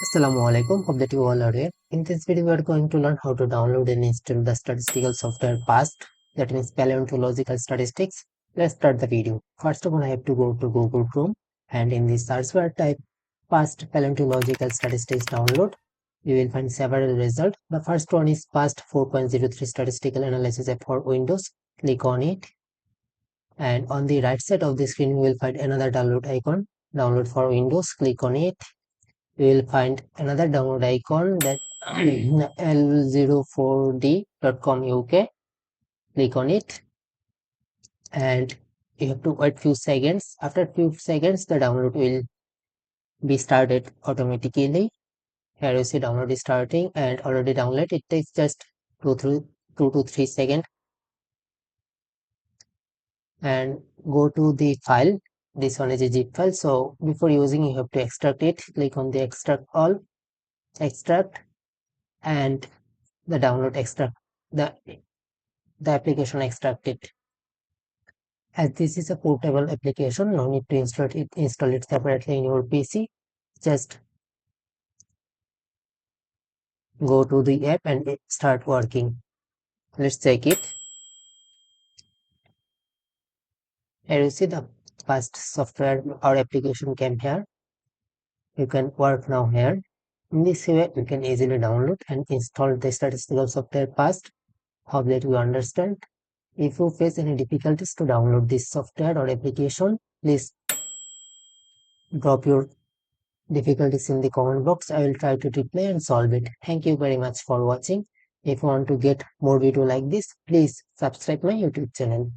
Assalamualaikum, hope that you all are here. In this video, we are going to learn how to download and install the statistical software PAST, that means Paleontological Statistics. Let's start the video. First of all, I have to go to Google Chrome and in the search bar type PAST Paleontological Statistics download. You will find several results. The first one is PAST 4.03 Statistical Analysis app for Windows. Click on it. And on the right side of the screen, you will find another download icon. Download for Windows. Click on it. You will find another download icon that l04d.com UK. Click on it and you have to wait few seconds. After few seconds, the download will be started automatically. Here you see download is starting and already download. It takes just 2 to 3 seconds. And go to the file. This one is a zip file. So before using, you have to extract it. Click on the extract all, extract, and the download extract the application extracted. As this is a portable application, no need to install it separately in your PC. Just go to the app and it start working. Let's check it. Here you see the first software or application came here. You can work now here. In this way, you can easily download and install the statistical software PAST. Hope that you understand. If you face any difficulties to download this software or application, please drop your difficulties in the comment box. I will try to reply and solve it. Thank you very much for watching. If you want to get more video like this, please subscribe my YouTube channel.